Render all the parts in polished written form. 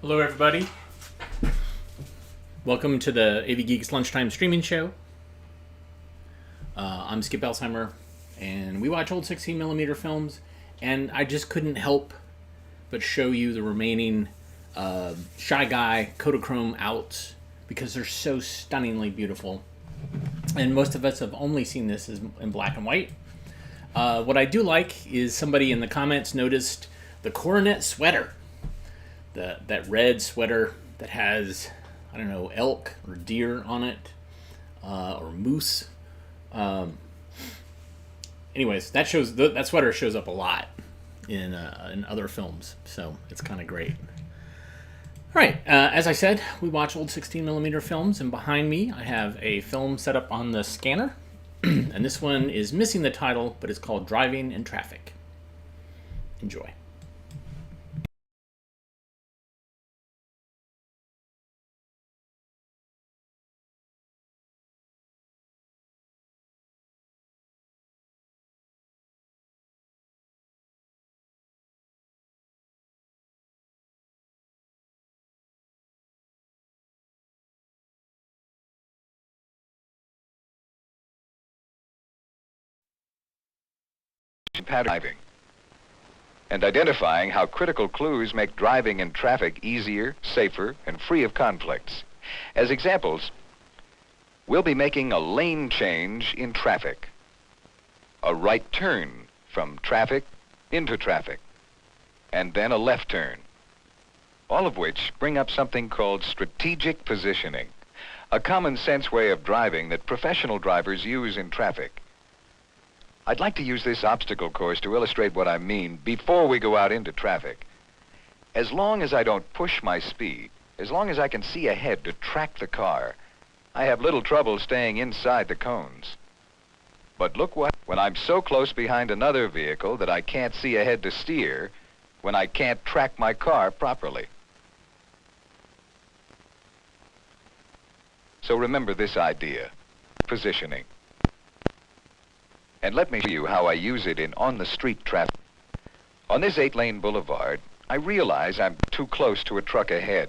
Hello, everybody. Welcome to the AV Geeks Lunchtime Streaming Show. I'm Skip Alzheimer, and we watch old 16mm films, and I just couldn't help but show you the remaining Shy Guy Kodachrome outs because they're so stunningly beautiful. And most of us have only seen this in black and white. What I do like is somebody in the comments noticed the Coronet sweater. That red sweater that has, I don't know, elk or deer on it, or moose. Anyways, that sweater shows up a lot in other films, so it's kind of great. All right, as I said, we watch old 16mm films, and behind me I have a film set up on the scanner, and this one is missing the title, but it's called Driving in Traffic. Enjoy. Driving and identifying how critical clues make driving in traffic easier, safer, and free of conflicts. As examples, we'll be making a lane change in traffic, a right turn from traffic into traffic, and then a left turn, all of which bring up something called strategic positioning, a common sense way of driving that professional drivers use in traffic. I'd like to use this obstacle course to illustrate what I mean before we go out into traffic. As long as I don't push my speed, as long as I can see ahead to track the car, I have little trouble staying inside the cones. But look what, when I'm so close behind another vehicle that I can't see ahead to steer, when I can't track my car properly. So remember this idea, positioning. And let me show you how I use it in on-the-street traffic. On this 8-lane boulevard, I realize I'm too close to a truck ahead.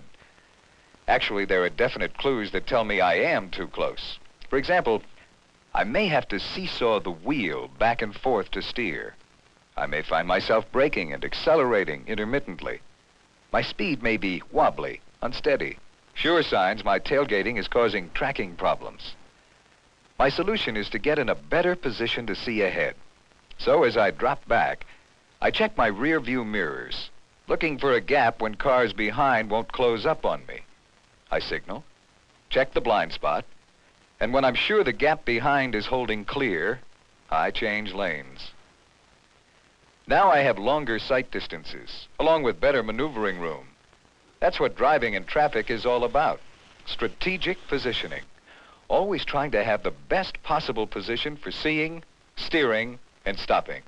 Actually, there are definite clues that tell me I am too close. For example, I may have to seesaw the wheel back and forth to steer. I may find myself braking and accelerating intermittently. My speed may be wobbly, unsteady. Sure signs my tailgating is causing tracking problems. My solution is to get in a better position to see ahead. So as I drop back, I check my rear view mirrors, looking for a gap when cars behind won't close up on me. I signal, check the blind spot, and when I'm sure the gap behind is holding clear, I change lanes. Now I have longer sight distances, along with better maneuvering room. That's what driving in traffic is all about, strategic positioning. Always trying to have the best possible position for seeing, steering, and stopping.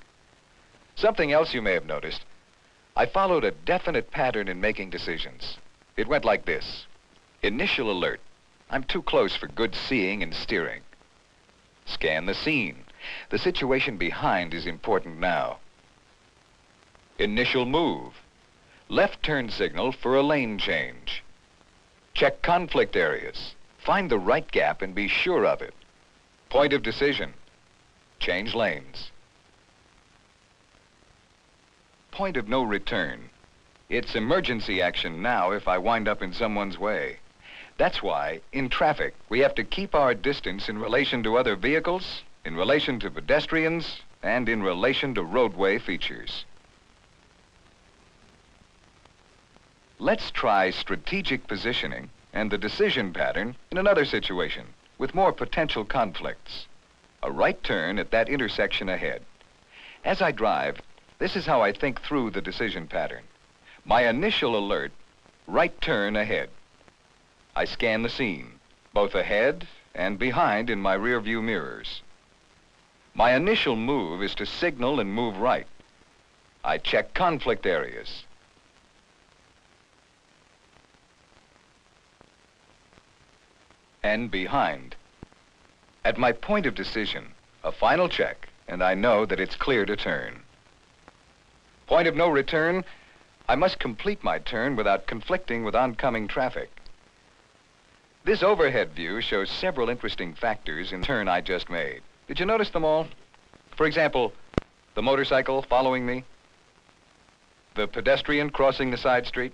Something else you may have noticed, I followed a definite pattern in making decisions. It went like this. Initial alert. I'm too close for good seeing and steering. Scan the scene. The situation behind is important now. Initial move. Left turn signal for a lane change. Check conflict areas. Find the right gap and be sure of it. Point of decision. Change lanes. Point of no return. It's emergency action now if I wind up in someone's way. That's why, in traffic, we have to keep our distance in relation to other vehicles, in relation to pedestrians, and in relation to roadway features. Let's try strategic positioning and the decision pattern in another situation with more potential conflicts. A right turn at that intersection ahead. As I drive, this is how I think through the decision pattern. My initial alert, right turn ahead. I scan the scene, both ahead and behind in my rear view mirrors. My initial move is to signal and move right. I check conflict areas. And behind. At my point of decision, a final check, and I know that it's clear to turn. Point of no return, I must complete my turn without conflicting with oncoming traffic. This overhead view shows several interesting factors in the turn I just made. Did you notice them all? For example, the motorcycle following me, the pedestrian crossing the side street.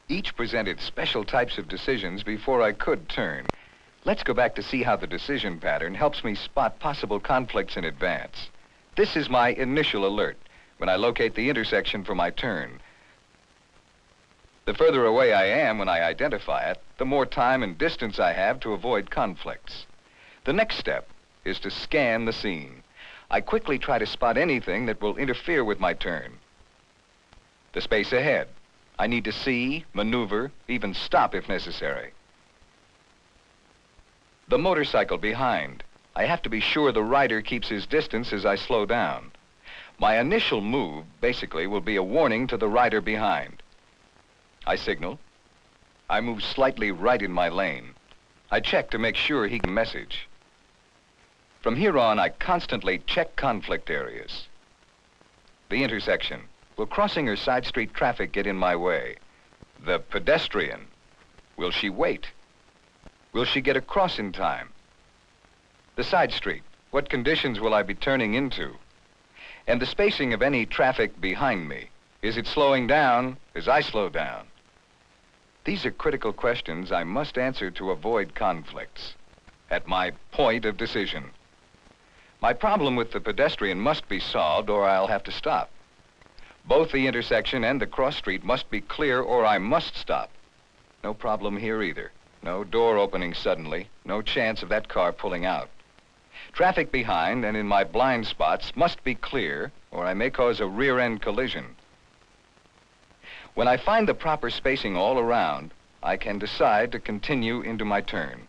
Each presented special types of decisions before I could turn. Let's go back to see how the decision pattern helps me spot possible conflicts in advance. This is my initial alert when I locate the intersection for my turn. The further away I am when I identify it, the more time and distance I have to avoid conflicts. The next step is to scan the scene. I quickly try to spot anything that will interfere with my turn. The space ahead. I need to see, maneuver, even stop if necessary. The motorcycle behind. I have to be sure the rider keeps his distance as I slow down. My initial move, basically, will be a warning to the rider behind. I signal. I move slightly right in my lane. I check to make sure he can message. From here on, I constantly check conflict areas. The intersection. Will crossing or side street traffic get in my way? The pedestrian. Will she wait? Will she get across in time? The side street. What conditions will I be turning into? And the spacing of any traffic behind me. Is it slowing down as I slow down? These are critical questions I must answer to avoid conflicts at my point of decision. My problem with the pedestrian must be solved or I'll have to stop. Both the intersection and the cross street must be clear or I must stop. No problem here either. No door opening suddenly. No chance of that car pulling out. Traffic behind and in my blind spots must be clear or I may cause a rear-end collision. When I find the proper spacing all around, I can decide to continue into my turn.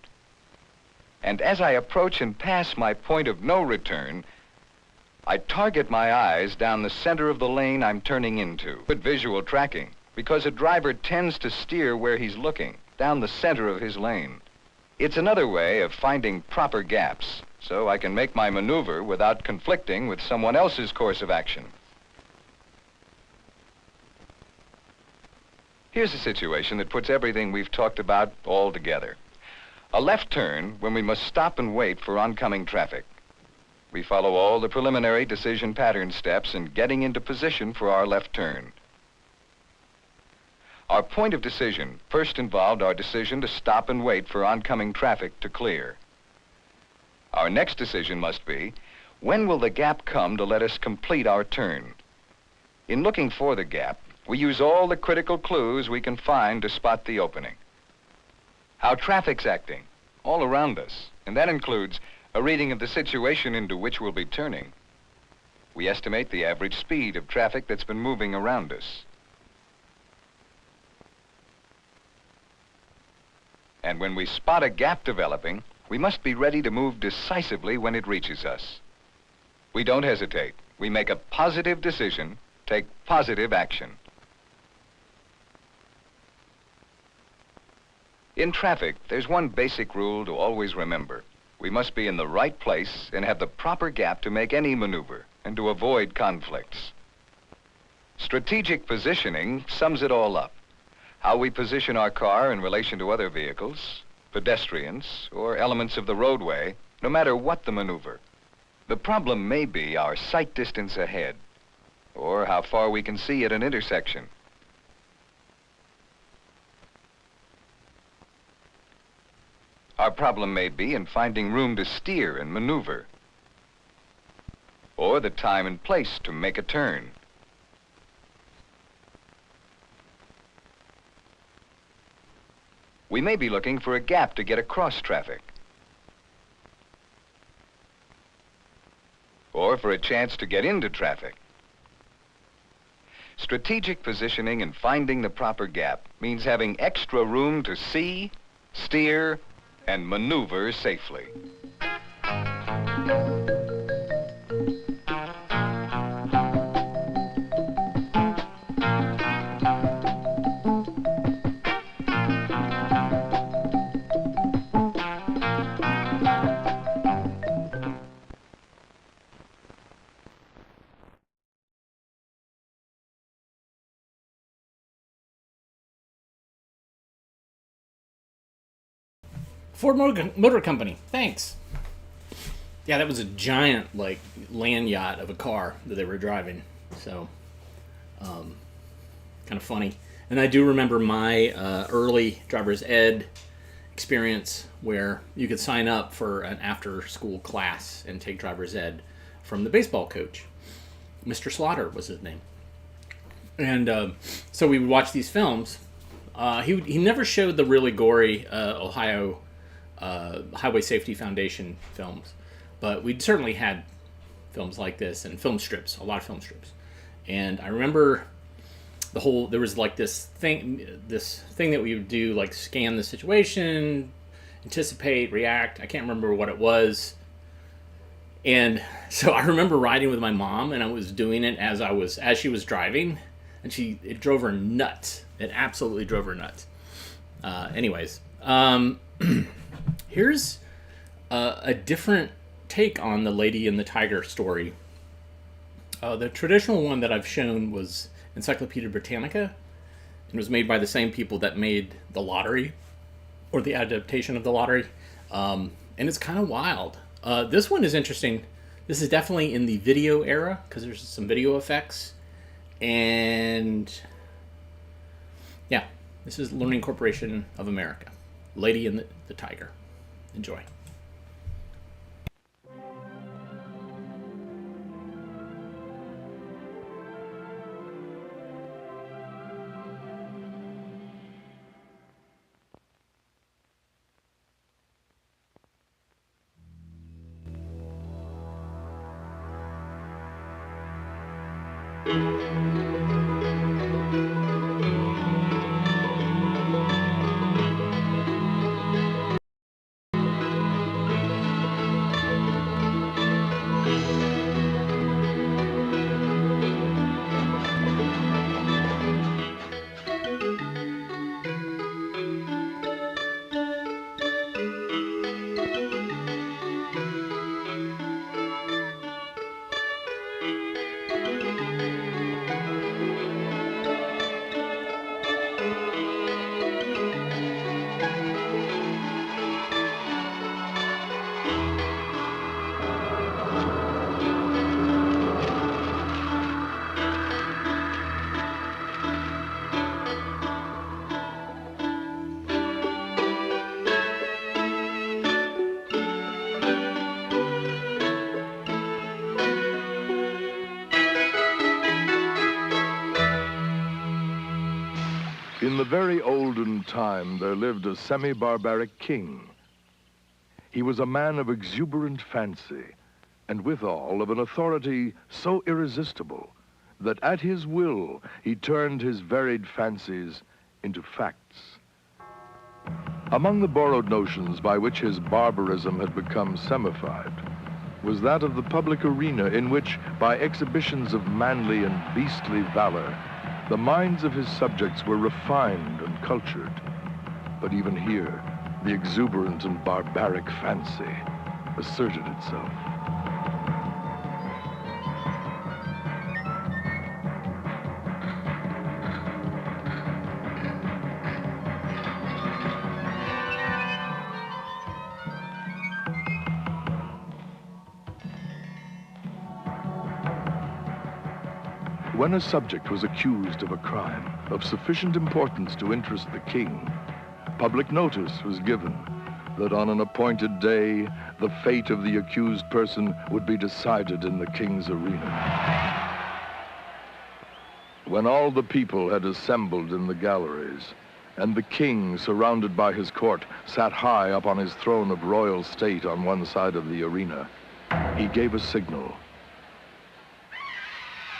And as I approach and pass my point of no return, I target my eyes down the center of the lane I'm turning into. Good visual tracking, because a driver tends to steer where he's looking, down the center of his lane. It's another way of finding proper gaps, so I can make my maneuver without conflicting with someone else's course of action. Here's a situation that puts everything we've talked about all together. A left turn when we must stop and wait for oncoming traffic. We follow all the preliminary decision pattern steps in getting into position for our left turn. Our point of decision first involved our decision to stop and wait for oncoming traffic to clear. Our next decision must be, when will the gap come to let us complete our turn? In looking for the gap, we use all the critical clues we can find to spot the opening. How traffic's acting, all around us, and that includes a reading of the situation into which we'll be turning. We estimate the average speed of traffic that's been moving around us. And when we spot a gap developing, we must be ready to move decisively when it reaches us. We don't hesitate. We make a positive decision, take positive action. In traffic, there's one basic rule to always remember. We must be in the right place and have the proper gap to make any maneuver and to avoid conflicts. Strategic positioning sums it all up. How we position our car in relation to other vehicles, pedestrians, or elements of the roadway, no matter what the maneuver. The problem may be our sight distance ahead, or how far we can see at an intersection. Our problem may be in finding room to steer and maneuver, or the time and place to make a turn. We may be looking for a gap to get across traffic, or for a chance to get into traffic. Strategic positioning and finding the proper gap means having extra room to see, steer, and maneuver safely. Ford Motor Company. Thanks. Yeah, that was a giant, like, land yacht of a car that they were driving. So, kind of funny. And I do remember my early driver's ed experience where you could sign up for an after-school class and take driver's ed from the baseball coach. Mr. Slaughter was his name. And so we would watch these films. He never showed the really gory Ohio Highway Safety Foundation films, but we'd certainly had films like this and film strips, a lot of film strips. And I remember there was like this thing that we would do, like scan the situation, anticipate, react. I can't remember what it was. And so I remember riding with my mom, and I was doing it as she was driving, and it drove her nuts. It absolutely drove her nuts. Anyways, here's a different take on the Lady and the Tiger story. The traditional one that I've shown was Encyclopedia Britannica, and was made by the same people that made The Lottery, or the adaptation of The Lottery, and it's kind of wild. This one is interesting. This is definitely in the video era, because there's some video effects, and yeah, this is Learning Corporation of America, Lady and the Tiger. Enjoy. In the very olden time, there lived a semi-barbaric king. He was a man of exuberant fancy, and withal of an authority so irresistible that at his will he turned his varied fancies into facts. Among the borrowed notions by which his barbarism had become semified was that of the public arena, in which, by exhibitions of manly and beastly valor, the minds of his subjects were refined and cultured. But even here, the exuberant and barbaric fancy asserted itself. When a subject was accused of a crime of sufficient importance to interest the king, public notice was given that on an appointed day, the fate of the accused person would be decided in the king's arena. When all the people had assembled in the galleries, and the king, surrounded by his court, sat high up on his throne of royal state on one side of the arena, he gave a signal.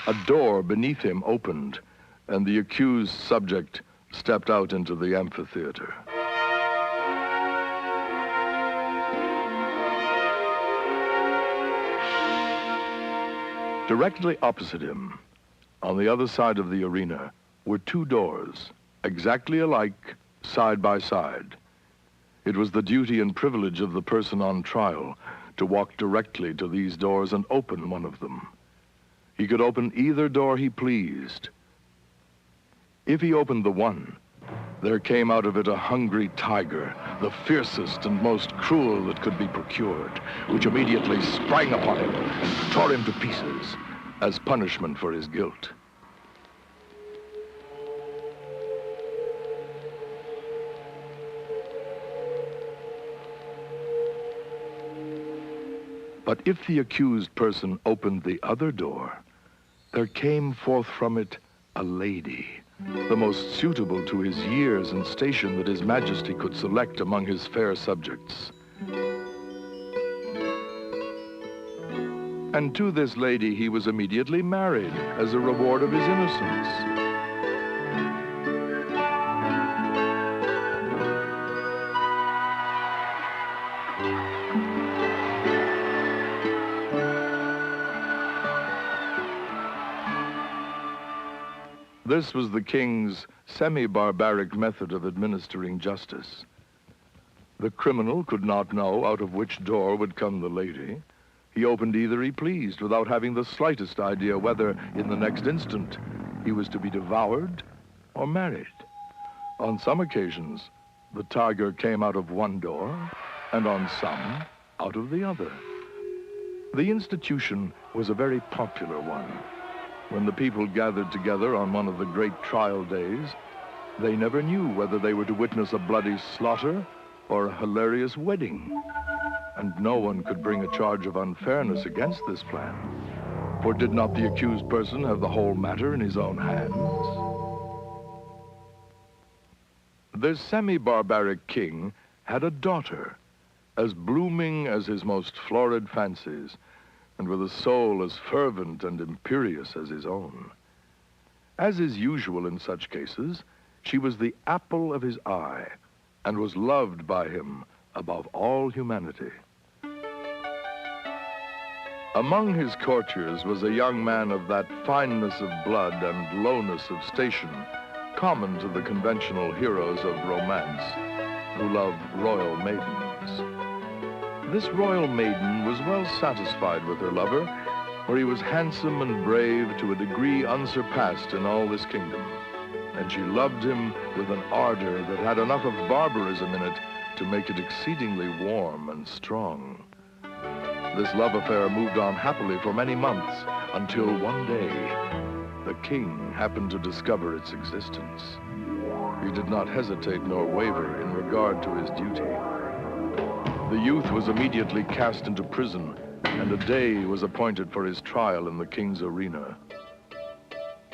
A door beneath him opened, and the accused subject stepped out into the amphitheater. Directly opposite him, on the other side of the arena, were two doors, exactly alike, side by side. It was the duty and privilege of the person on trial to walk directly to these doors and open one of them. He could open either door he pleased. If he opened the one, There came out of it a hungry tiger, the fiercest and most cruel that could be procured, which immediately sprang upon him and tore him to pieces as punishment for his guilt. But if the accused person opened the other door, there came forth from it a lady, the most suitable to his years and station that His Majesty could select among his fair subjects. And to this lady he was immediately married as a reward of his innocence. This was the king's semi-barbaric method of administering justice. The criminal could not know out of which door would come the lady. He opened either he pleased without having the slightest idea whether, in the next instant, he was to be devoured or married. On some occasions, the tiger came out of one door, and on some, out of the other. The institution was a very popular one. When the people gathered together on one of the great trial days, they never knew whether they were to witness a bloody slaughter or a hilarious wedding. And no one could bring a charge of unfairness against this plan. For did not the accused person have the whole matter in his own hands? This semi-barbaric king had a daughter, as blooming as his most florid fancies, and with a soul as fervent and imperious as his own. As is usual in such cases, she was the apple of his eye, and was loved by him above all humanity. Among his courtiers was a young man of that fineness of blood and lowness of station common to the conventional heroes of romance, who love royal maidens. This royal maiden was well satisfied with her lover, for he was handsome and brave to a degree unsurpassed in all this kingdom, and she loved him with an ardor that had enough of barbarism in it to make it exceedingly warm and strong. This love affair moved on happily for many months, until one day, the king happened to discover its existence. He did not hesitate nor waver in regard to his duty. The youth was immediately cast into prison, and a day was appointed for his trial in the king's arena.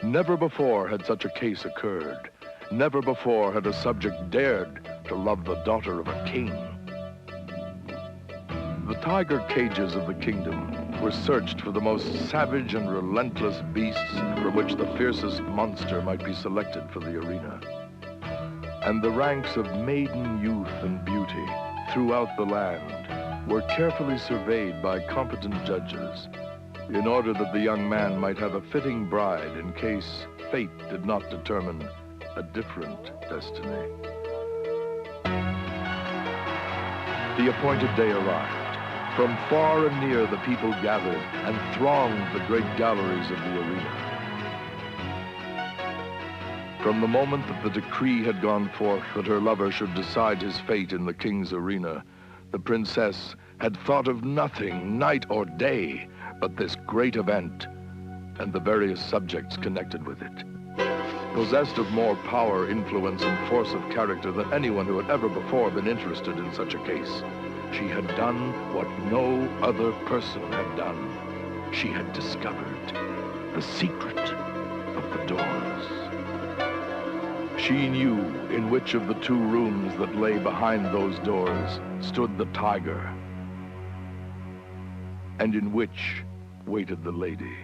Never before had such a case occurred. Never before had a subject dared to love the daughter of a king. The tiger cages of the kingdom were searched for the most savage and relentless beasts from which the fiercest monster might be selected for the arena. And the ranks of maiden youth and beauty throughout the land were carefully surveyed by competent judges in order that the young man might have a fitting bride in case fate did not determine a different destiny. The appointed day arrived. From far and near the people gathered and thronged the great galleries of the arena. From the moment that the decree had gone forth that her lover should decide his fate in the king's arena, the princess had thought of nothing, night or day, but this great event and the various subjects connected with it. Possessed of more power, influence, and force of character than anyone who had ever before been interested in such a case, she had done what no other person had done. She had discovered the secret of the doors. She knew in which of the two rooms that lay behind those doors stood the tiger, and in which waited the lady.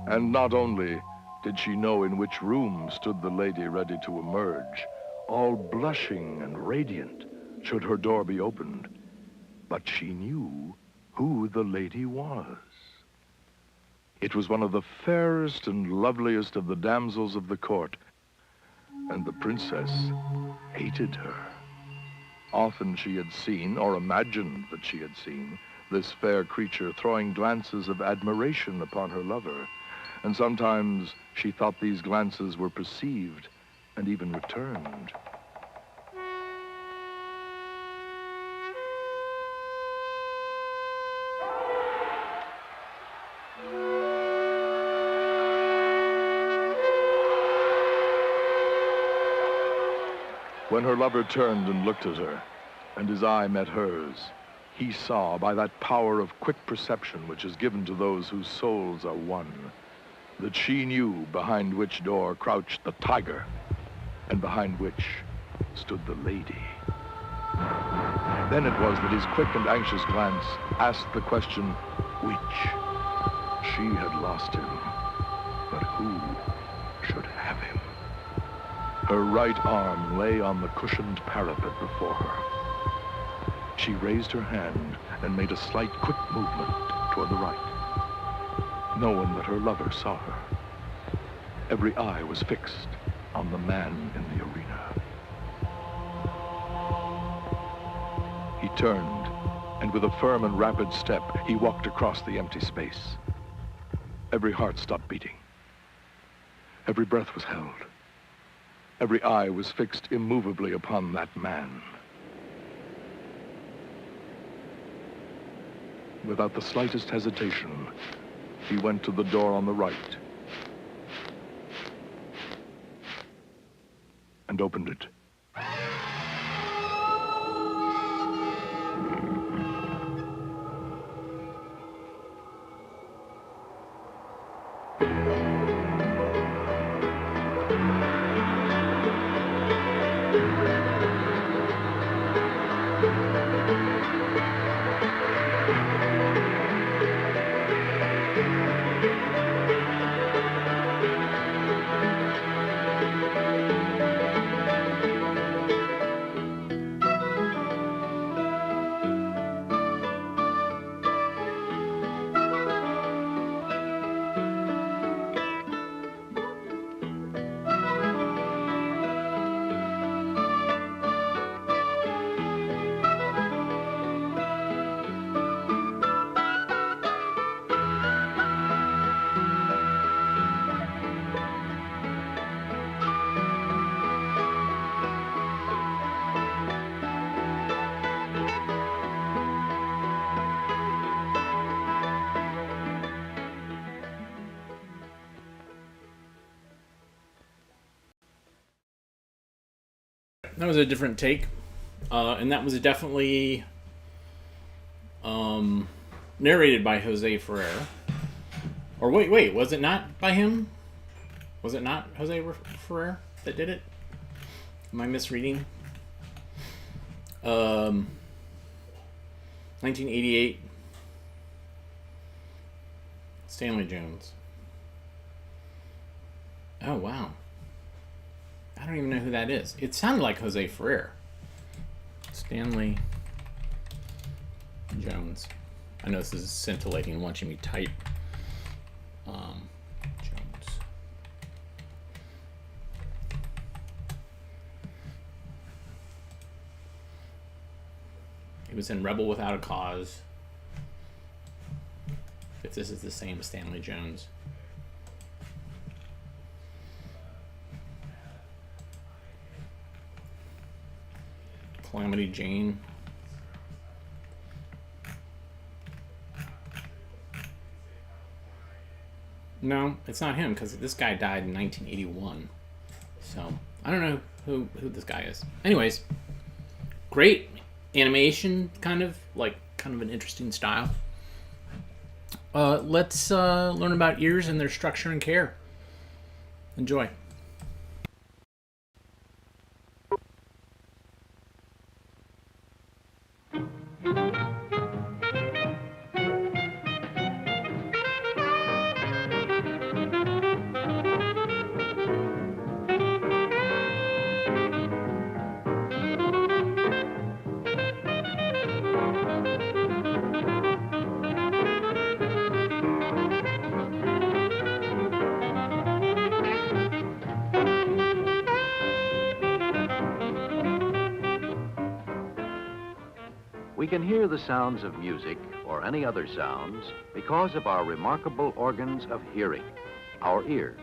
And not only did she know in which room stood the lady ready to emerge, all blushing and radiant, should her door be opened, but she knew who the lady was. It was one of the fairest and loveliest of the damsels of the court, and the princess hated her. Often she had seen, or imagined that she had seen, this fair creature throwing glances of admiration upon her lover, and sometimes she thought these glances were perceived and even returned. When her lover turned and looked at her, and his eye met hers, he saw, by that power of quick perception which is given to those whose souls are one, that she knew behind which door crouched the tiger, and behind which stood the lady. Then it was that his quick and anxious glance asked the question, which? She had lost him, but who should have him? Her right arm lay on the cushioned parapet before her. She raised her hand and made a slight, quick movement toward the right. No one but her lover saw her. Every eye was fixed on the man in the arena. He turned, and with a firm and rapid step, he walked across the empty space. Every heart stopped beating. Every breath was held. Every eye was fixed immovably upon that man. Without the slightest hesitation, he went to the door on the right and opened it. That was a different take, and that was definitely narrated by Jose Ferrer. Or wait, was it not by him? Was it not Jose Ferrer that did it? Am I misreading? 1988. Stanley Jones. Oh, wow. I don't even know who that is. It sounded like Jose Ferrer. Stanley Jones. I know this is scintillating and watching me type. Jones. He was in Rebel Without a Cause. If this is the same as Stanley Jones. Calamity Jane. No, it's not him, because this guy died in 1981. So, I don't know who this guy is. Anyways, great animation, kind of an interesting style. Let's learn about ears and their structure and care. Enjoy. We can hear the sounds of music or any other sounds because of our remarkable organs of hearing, our ears.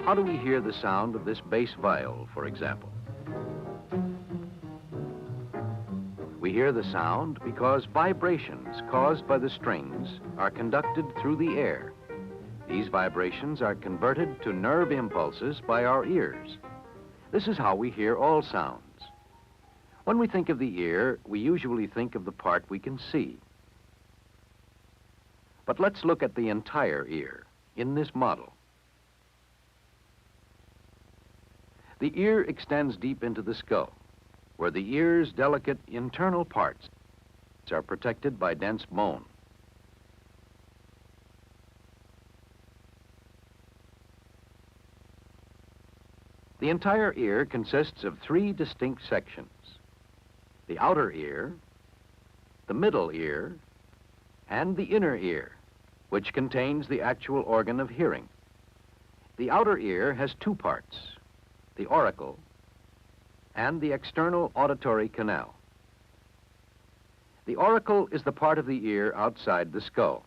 How do we hear the sound of this bass viol, for example? We hear the sound because vibrations caused by the strings are conducted through the air. These vibrations are converted to nerve impulses by our ears. This is how we hear all sounds. When we think of the ear, we usually think of the part we can see. But let's look at the entire ear in this model. The ear extends deep into the skull, where the ear's delicate internal parts are protected by dense bone. The entire ear consists of three distinct sections: the outer ear, the middle ear, and the inner ear, which contains the actual organ of hearing. The outer ear has two parts: the auricle and the external auditory canal. The auricle is the part of the ear outside the skull.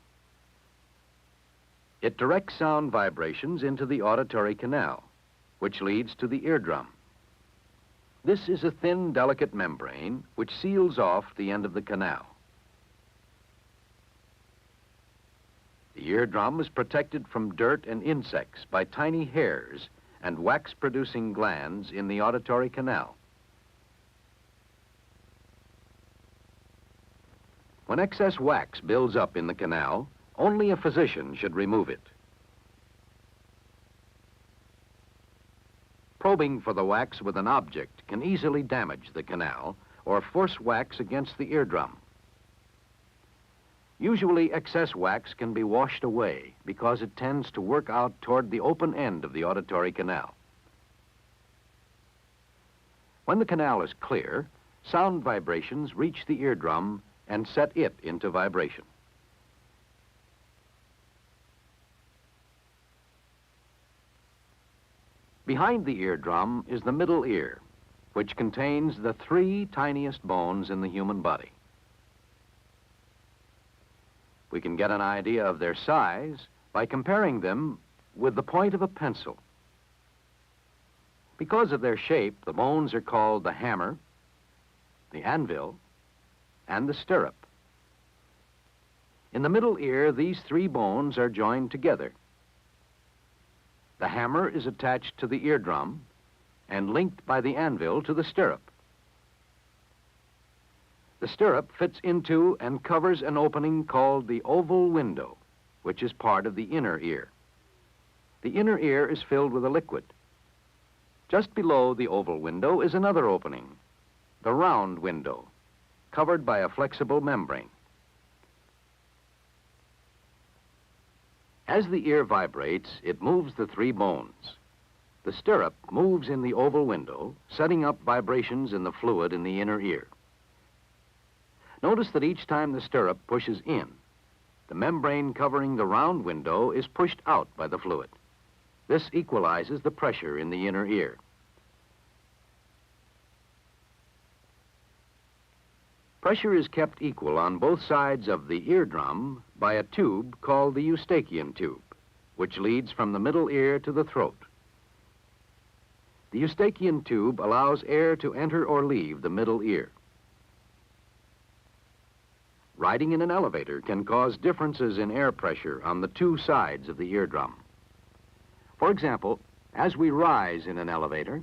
It directs sound vibrations into the auditory canal, which leads to the eardrum. This is a thin, delicate membrane which seals off the end of the canal. The eardrum is protected from dirt and insects by tiny hairs and wax-producing glands in the auditory canal. When excess wax builds up in the canal, only a physician should remove it. Probing for the wax with an object can easily damage the canal or force wax against the eardrum. Usually, excess wax can be washed away because it tends to work out toward the open end of the auditory canal. When the canal is clear, sound vibrations reach the eardrum and set it into vibration. Behind the eardrum is the middle ear, which contains the three tiniest bones in the human body. We can get an idea of their size by comparing them with the point of a pencil. Because of their shape, the bones are called the hammer, the anvil, and the stirrup. In the middle ear, these three bones are joined together. The hammer is attached to the eardrum and linked by the anvil to the stirrup. The stirrup fits into and covers an opening called the oval window, which is part of the inner ear. The inner ear is filled with a liquid. Just below the oval window is another opening, the round window, covered by a flexible membrane. As the ear vibrates, it moves the three bones. The stirrup moves in the oval window, setting up vibrations in the fluid in the inner ear. Notice that each time the stirrup pushes in, the membrane covering the round window is pushed out by the fluid. This equalizes the pressure in the inner ear. Pressure is kept equal on both sides of the eardrum by a tube called the Eustachian tube, which leads from the middle ear to the throat. The Eustachian tube allows air to enter or leave the middle ear. Riding in an elevator can cause differences in air pressure on the two sides of the eardrum. For example, as we rise in an elevator,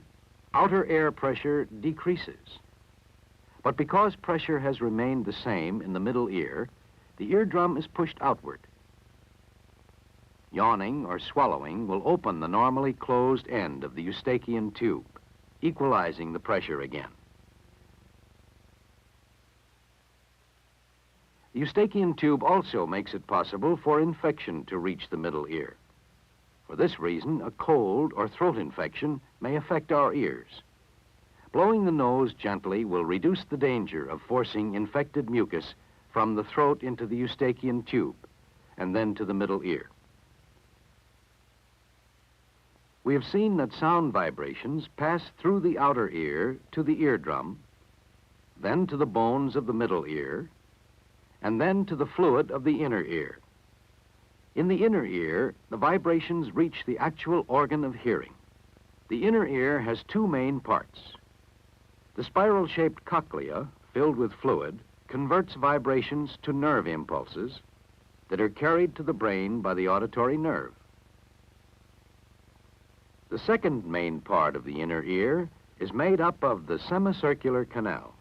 outer air pressure decreases. But because pressure has remained the same in the middle ear, the eardrum is pushed outward. Yawning or swallowing will open the normally closed end of the Eustachian tube, equalizing the pressure again. The Eustachian tube also makes it possible for infection to reach the middle ear. For this reason, a cold or throat infection may affect our ears. Blowing the nose gently will reduce the danger of forcing infected mucus from the throat into the Eustachian tube and then to the middle ear. We have seen that sound vibrations pass through the outer ear to the eardrum, then to the bones of the middle ear, and then to the fluid of the inner ear. In the inner ear, the vibrations reach the actual organ of hearing. The inner ear has two main parts. The spiral-shaped cochlea, filled with fluid, converts vibrations to nerve impulses that are carried to the brain by the auditory nerve. The second main part of the inner ear is made up of the semicircular canals.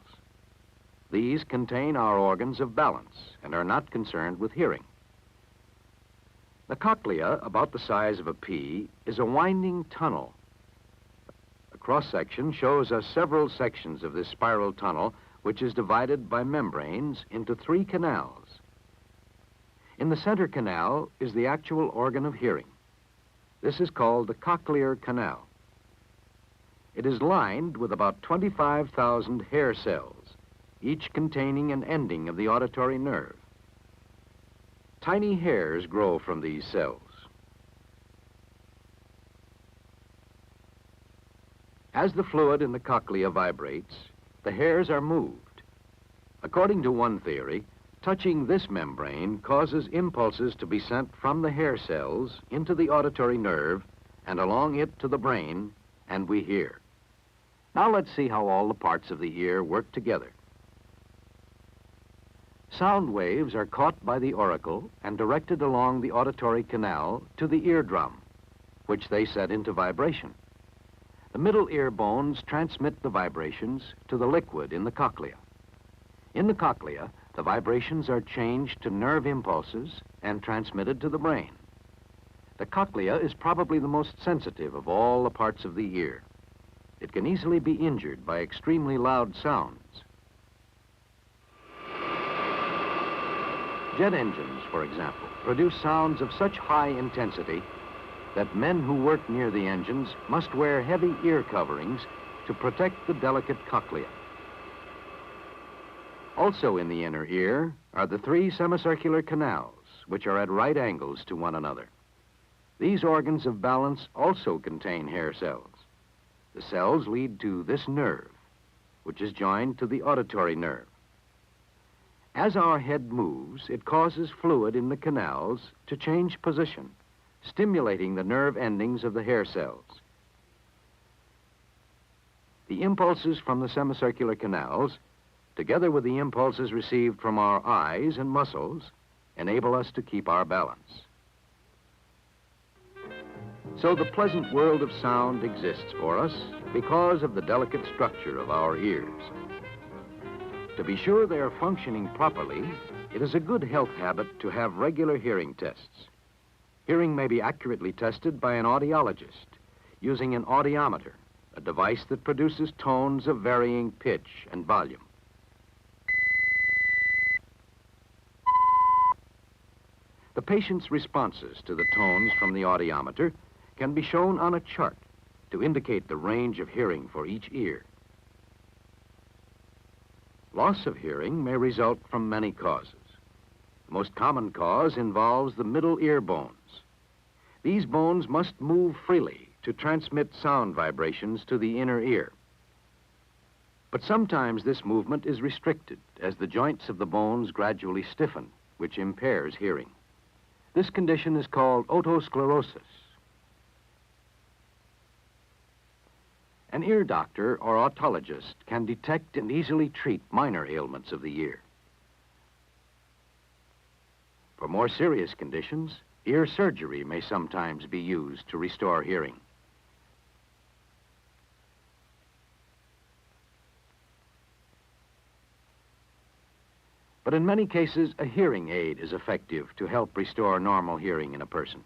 These contain our organs of balance and are not concerned with hearing. The cochlea, about the size of a pea, is a winding tunnel. A cross-section shows us several sections of this spiral tunnel, which is divided by membranes into three canals. In the center canal is the actual organ of hearing. This is called the cochlear canal. It is lined with about 25,000 hair cells, each containing an ending of the auditory nerve. Tiny hairs grow from these cells. As the fluid in the cochlea vibrates, the hairs are moved. According to one theory, touching this membrane causes impulses to be sent from the hair cells into the auditory nerve and along it to the brain, and we hear. Now let's see how all the parts of the ear work together. Sound waves are caught by the auricle and directed along the auditory canal to the eardrum, which they set into vibration. The middle ear bones transmit the vibrations to the liquid in the cochlea. In the cochlea, the vibrations are changed to nerve impulses and transmitted to the brain. The cochlea is probably the most sensitive of all the parts of the ear. It can easily be injured by extremely loud sounds. Jet engines, for example, produce sounds of such high intensity that men who work near the engines must wear heavy ear coverings to protect the delicate cochlea. Also in the inner ear are the three semicircular canals, which are at right angles to one another. These organs of balance also contain hair cells. The cells lead to this nerve, which is joined to the auditory nerve. As our head moves, it causes fluid in the canals to change position, stimulating the nerve endings of the hair cells. The impulses from the semicircular canals, together with the impulses received from our eyes and muscles, enable us to keep our balance. So the pleasant world of sound exists for us because of the delicate structure of our ears. To be sure they are functioning properly, it is a good health habit to have regular hearing tests. Hearing may be accurately tested by an audiologist using an audiometer, a device that produces tones of varying pitch and volume. The patient's responses to the tones from the audiometer can be shown on a chart to indicate the range of hearing for each ear. Loss of hearing may result from many causes. The most common cause involves the middle ear bones. These bones must move freely to transmit sound vibrations to the inner ear. But sometimes this movement is restricted as the joints of the bones gradually stiffen, which impairs hearing. This condition is called otosclerosis. An ear doctor or otologist can detect and easily treat minor ailments of the ear. For more serious conditions, ear surgery may sometimes be used to restore hearing. But in many cases, a hearing aid is effective to help restore normal hearing in a person.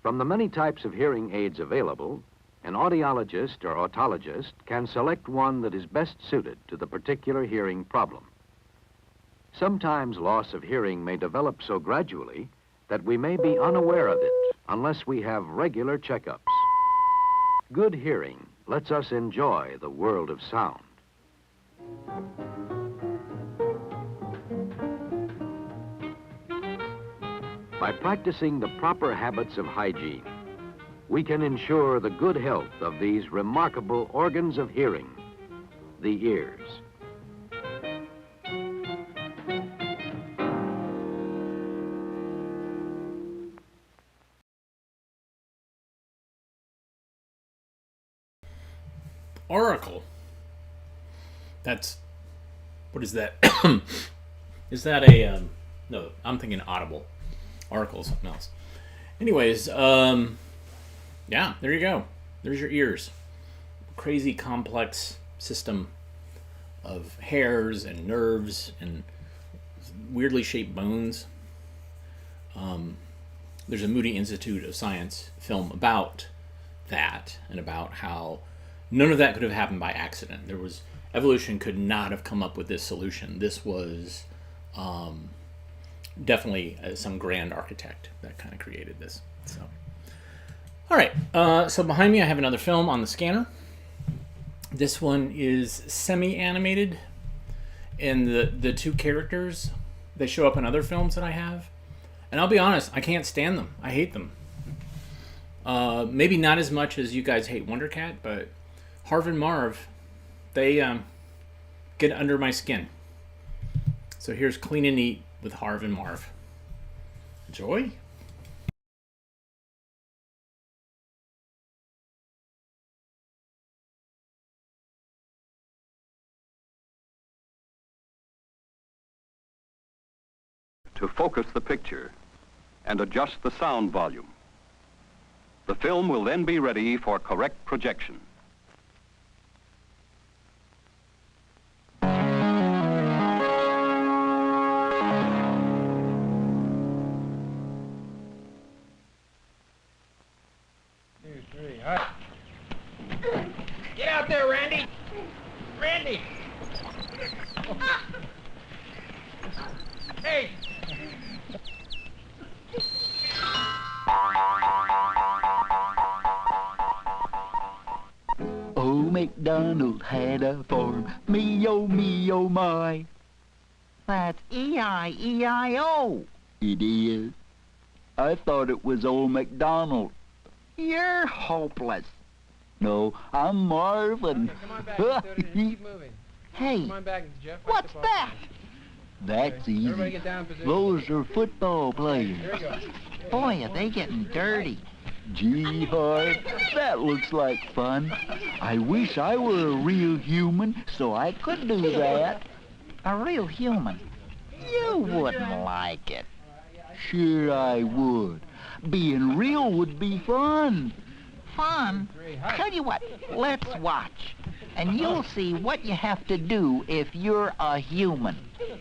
From the many types of hearing aids available, an audiologist or otologist can select one that is best suited to the particular hearing problem. Sometimes loss of hearing may develop so gradually that we may be unaware of it unless we have regular checkups. Good hearing lets us enjoy the world of sound. By practicing the proper habits of hygiene, we can ensure the good health of these remarkable organs of hearing, the ears. Oracle. That's... What is that? Is that a... no, I'm thinking Audible. Oracle is something else. Anyways, yeah, there you go. There's your ears. Crazy complex system of hairs and nerves and weirdly shaped bones. There's a Moody Institute of Science film about that and about how none of that could have happened by accident. Evolution could not have come up with this solution. This was definitely some grand architect that kind of created this. So, all right. So behind me, I have another film on the scanner. This one is semi-animated, and the two characters, they show up in other films that I have. And I'll be honest, I can't stand them. I hate them. Maybe not as much as you guys hate Wonder Cat, but Harv and Marv, they get under my skin. So here's Clean and Neat with Harv and Marv. Enjoy. To focus the picture and adjust the sound volume. The film will then be ready for correct projection. Get out there, Randy! Randy! Hey! Old MacDonald had a farm, me oh my. That's E-I-E-I-O. It is. I thought it was old MacDonald. You're hopeless. No, I'm Marvin. Come on back, keep moving. Hey, Come on back, Jeff. what's that? That's Everybody easy. get down in position. Those are football players. There you go. Boy, are they getting dirty. Gee, Harv, that looks like fun. I wish I were a real human so I could do that. A real human? You wouldn't like it. Sure I would. Being real would be fun. Fun? Tell you what, let's watch. And you'll see what you have to do if you're a human. 2,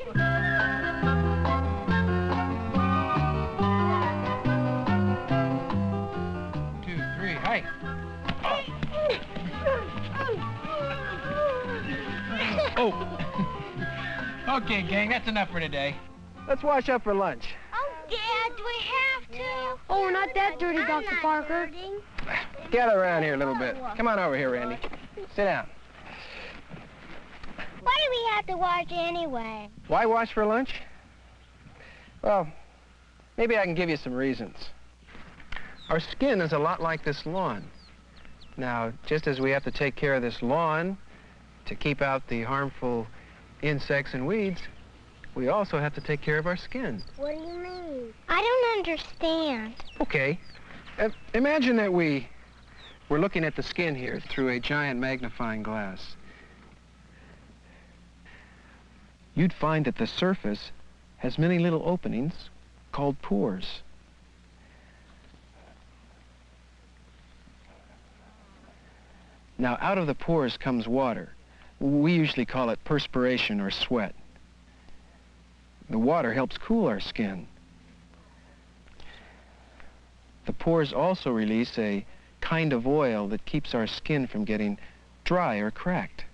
3, hike. Oh. Okay, gang, that's enough for today. Let's wash up for lunch. Oh, Dad, do we have to? Oh, not that dirty, Dr. Parker. Gather around here a little bit. Come on over here, Randy. Sit down. Why do we have to wash anyway? Why wash for lunch? Well, maybe I can give you some reasons. Our skin is a lot like this lawn. Now, just as we have to take care of this lawn to keep out the harmful insects and weeds, we also have to take care of our skin. What do you mean? I don't understand. Okay. Imagine that we're looking at the skin here through a giant magnifying glass. You'd find that the surface has many little openings called pores. Now, out of the pores comes water. We usually call it perspiration or sweat. The water helps cool our skin. The pores also release a kind of oil that keeps our skin from getting dry or cracked.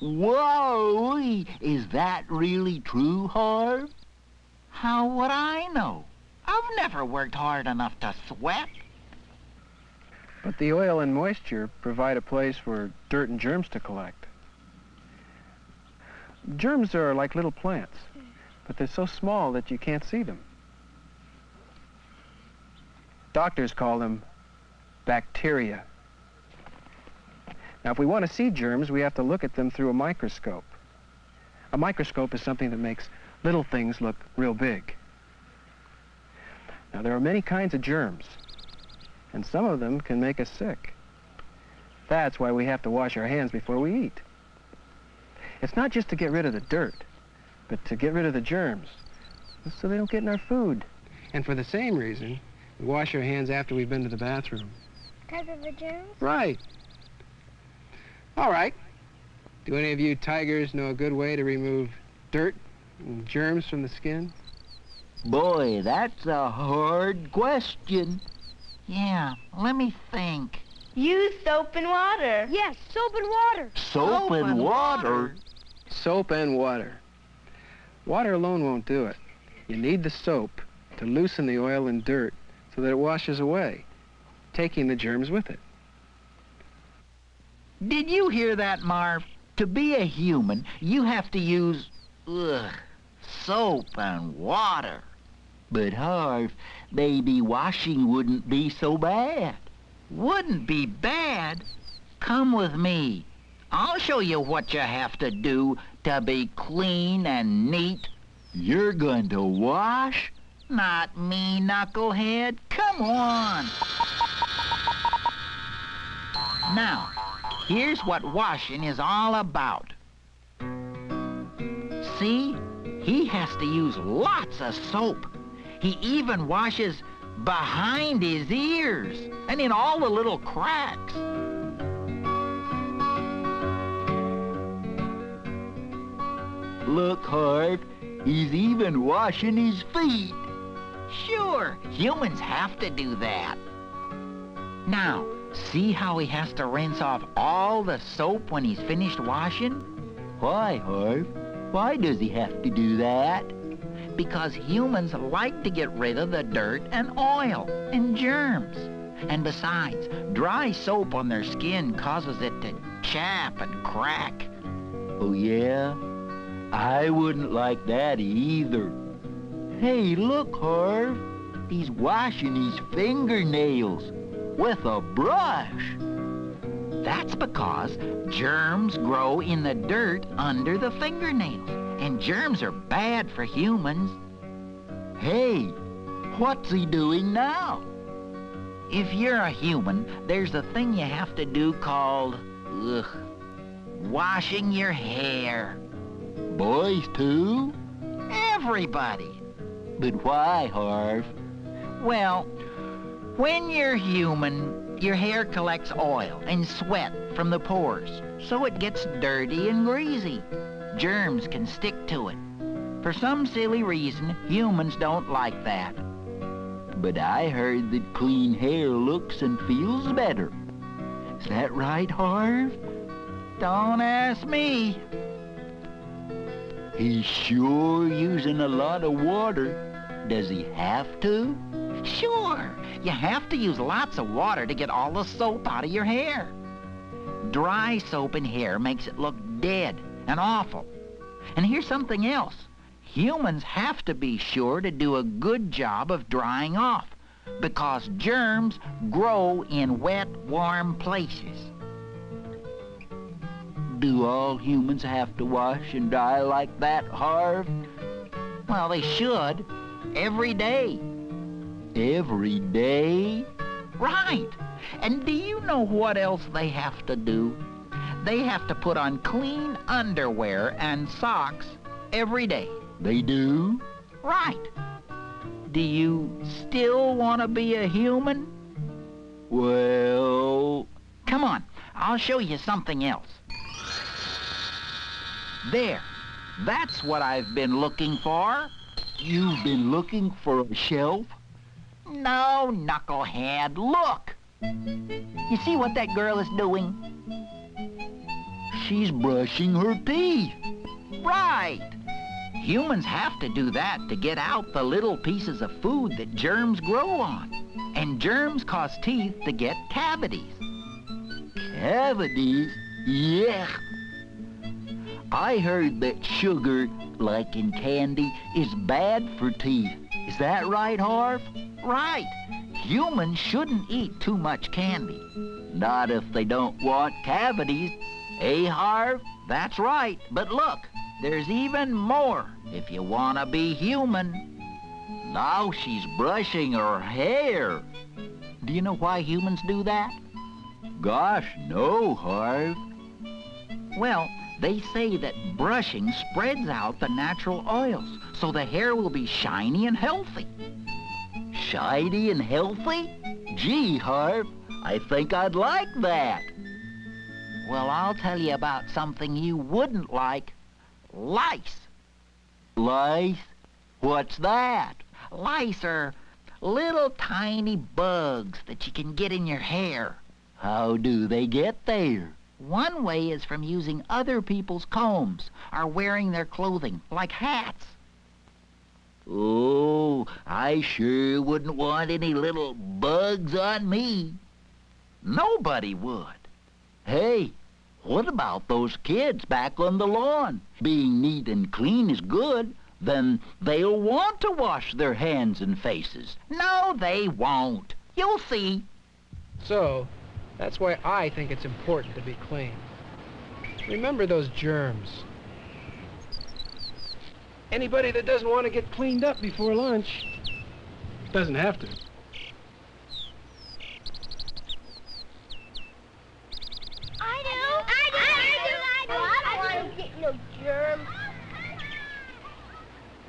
Whoa! Is that really true, Harv? How would I know? I've never worked hard enough to sweat. But the oil and moisture provide a place for dirt and germs to collect. Germs are like little plants, but they're so small that you can't see them. Doctors call them bacteria. Now, if we want to see germs, we have to look at them through a microscope. A microscope is something that makes little things look real big. Now, there are many kinds of germs. and some of them can make us sick. That's why we have to wash our hands before we eat. It's not just to get rid of the dirt, but to get rid of the germs, so they don't get in our food. And for the same reason, we wash our hands after we've been to the bathroom. Because of the germs? Right. All right. Do any of you tigers know a good way to remove dirt and germs from the skin? Boy, that's a hard question. Yeah, let me think. Use soap and water. Yes, soap and water. Soap and water? Soap and water. Water alone won't do it. You need the soap to loosen the oil and dirt so that it washes away, taking the germs with it. Did you hear that, Marv? To be a human, you have to use, soap and water. But Harv, maybe washing wouldn't be so bad. Wouldn't be bad? Come with me. I'll show you what you have to do to be clean and neat. You're going to wash? Not me, knucklehead. Come on. Now, here's what washing is all about. See? He has to use lots of soap. He even washes behind his ears and in all the little cracks. Look, Harv, he's even washing his feet. Sure, humans have to do that. Now, see how he has to rinse off all the soap when he's finished washing? Why, Harv? Why does he have to do that? Because humans like to get rid of the dirt and oil and germs. And besides, dry soap on their skin causes it to chap and crack. Oh, yeah? I wouldn't like that either. Hey, look, Harv. He's washing his fingernails with a brush. That's because germs grow in the dirt under the fingernails. And germs are bad for humans. Hey, what's he doing now? If you're a human, there's a thing you have to do called, washing your hair. Boys, too? Everybody. But why, Harv? Well, when you're human, your hair collects oil and sweat from the pores, so it gets dirty and greasy. Germs can stick to it. For some silly reason, humans don't like that. But I heard that clean hair looks and feels better. Is that right, Harv? Don't ask me. He's sure using a lot of water. Does he have to? Sure. You have to use lots of water to get all the soap out of your hair. Dry soap in hair makes it look dead and awful. And here's something else. Humans have to be sure to do a good job of drying off because germs grow in wet, warm places. Do all humans have to wash and dry like that, Harv? Well, they should. Every day. Every day? Right. And do you know what else they have to do? They have to put on clean underwear and socks every day. They do? Right. Do you still want to be a human? Well... Come on, I'll show you something else. There. That's what I've been looking for. You've been looking for a shelf? No, knucklehead, look. You see what that girl is doing? She's brushing her teeth. Right. Humans have to do that to get out the little pieces of food that germs grow on. And germs cause teeth to get cavities. Cavities? Yeah. I heard that sugar, like in candy, is bad for teeth. Is that right, Harv? Right. Humans shouldn't eat too much candy. Not if they don't want cavities. Eh, Harv? That's right. But look, there's even more if you want to be human. Now she's brushing her hair. Do you know why humans do that? Gosh, no, Harv. Well, they say that brushing spreads out the natural oils, so the hair will be shiny and healthy. Shiny and healthy? Gee, Harv, I think I'd like that. Well, I'll tell you about something you wouldn't like. Lice. Lice? What's that? Lice are little tiny bugs that you can get in your hair. How do they get there? One way is from using other people's combs or wearing their clothing, like hats. Oh, I sure wouldn't want any little bugs on me. Nobody would. Hey, what about those kids back on the lawn? Being neat and clean is good. Then they'll want to wash their hands and faces. No, they won't. You'll see. So, that's why I think it's important to be clean. Remember those germs. Anybody that doesn't want to get cleaned up before lunch doesn't have to. I don't want to get no germs.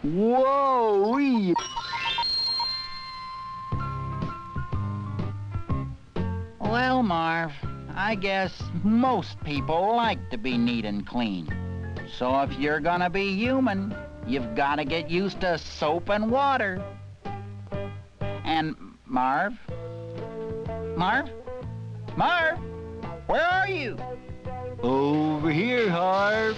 Whoa-wee! Well, Marv, I guess most people like to be neat and clean. So if you're gonna be human, you've got to get used to soap and water. And Marv? Marv? Marv? Where are you? Over here, Harv.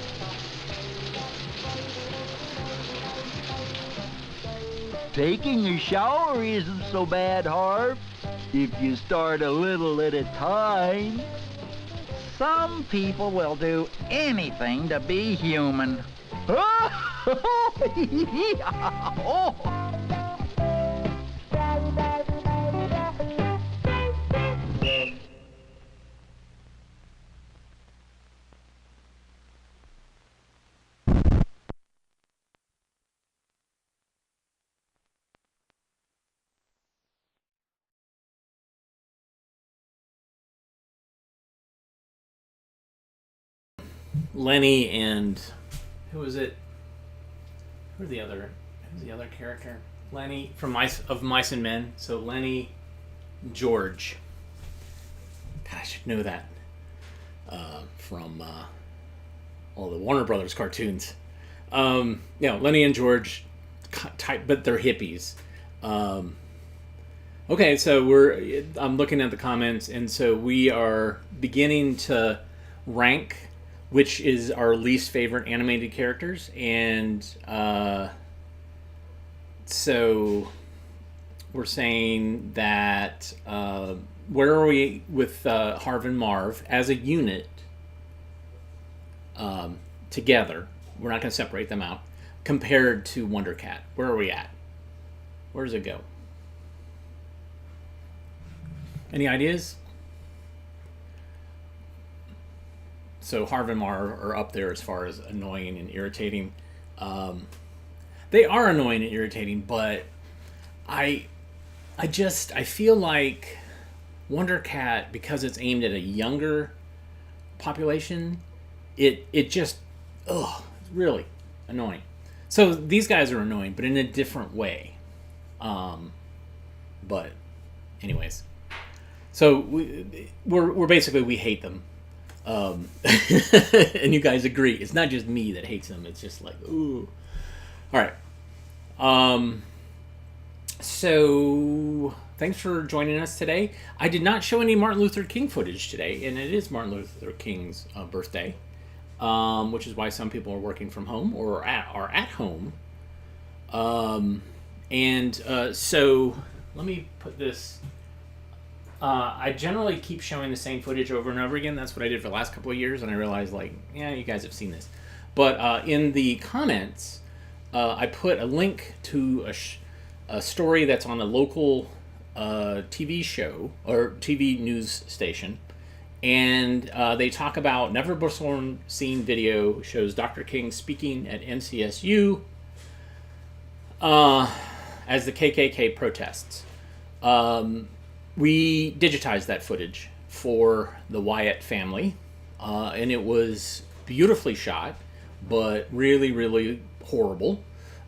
Taking a shower isn't so bad, Harv, if you start a little at a time. Some people will do anything to be human. Lenny and who was it? Who's the other character? Lenny from Mice and Men. So Lenny, George. God, I should know that from all the Warner Brothers cartoons. Lenny and George, but they're hippies. Okay, so I'm looking at the comments, and so we are beginning to rank which is our least favorite animated characters, and so we're saying that where are we with Harv and Marv as a unit together? We're not going to separate them out. Compared to Wonder Cat, where are we at? Where does it go? Any ideas? So Harv and Marv are up there as far as annoying and irritating. They are annoying and irritating, but I feel like Wonder Cat, because it's aimed at a younger population, it just it's really annoying. So these guys are annoying, but in a different way. But anyways, so we're basically, we hate them. And you guys agree. It's not just me that hates them. It's just like, ooh. All right. So thanks for joining us today. I did not show any Martin Luther King footage today, and it is Martin Luther King's birthday, which is why some people are working from home or are at home. So let me put this. I generally keep showing the same footage over and over again. That's what I did for the last couple of years, and I realized, you guys have seen this. But in the comments, I put a link to a story that's on a local TV show or TV news station, and they talk about never before seen video shows Dr. King speaking at NCSU as the KKK protests. we digitized that footage for the Wyatt family, and it was beautifully shot, but really, really horrible.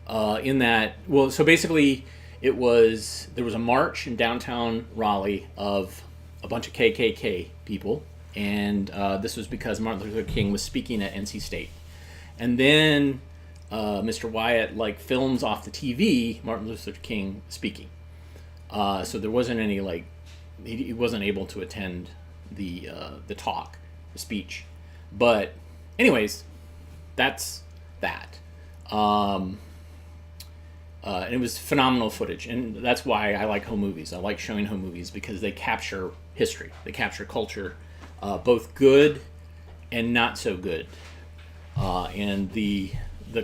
In that, well, so basically, there was a march in downtown Raleigh of a bunch of KKK people, and this was because Martin Luther King was speaking at NC State, and then Mr. Wyatt films off the TV Martin Luther King speaking. So there wasn't any he wasn't able to attend the talk, the speech. But anyways, that's that. And it was phenomenal footage, and that's why I like home movies. I like showing home movies because they capture history, they capture culture, both good and not so good. And the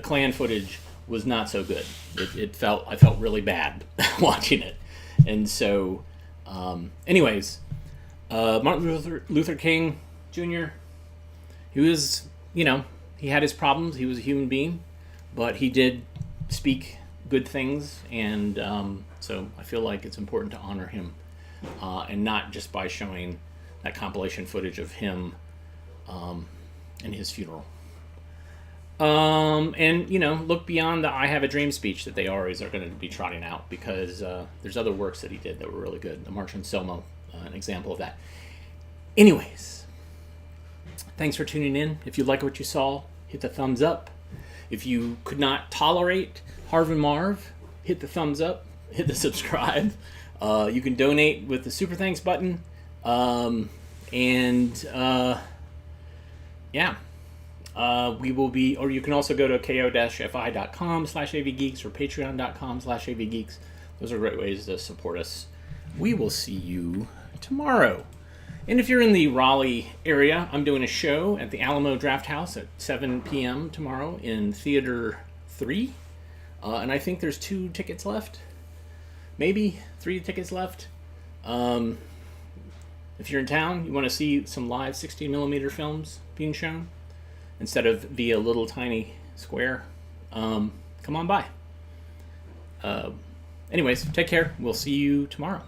Klan footage was not so good. I felt really bad watching it. And so, anyways, Martin Luther King Jr., he was, he had his problems. He was a human being, but he did speak good things. And so I feel like it's important to honor him, and not just by showing that compilation footage of him and his funeral. And look beyond the "I Have a Dream" speech that they always are going to be trotting out, because there's other works that he did that were really good. The March on Selma, an example of that. Anyways, thanks for tuning in. If you like what you saw, hit the thumbs up. If you could not tolerate Harv and Marv, hit the thumbs up, hit the subscribe. You can donate with the super thanks button. We will be, or you can also go to ko-fi.com/avgeeks or patreon.com/avgeeks. Those are great ways to support us. We will see you tomorrow. And if you're in the Raleigh area, I'm doing a show at the Alamo Draft House at 7 p.m. tomorrow in Theater 3. And I think there's 2 tickets left. Maybe 3 tickets left. If you're in town, you want to see some live 16mm films being shown instead of via little tiny square, come on by. Anyways, take care. We'll see you tomorrow.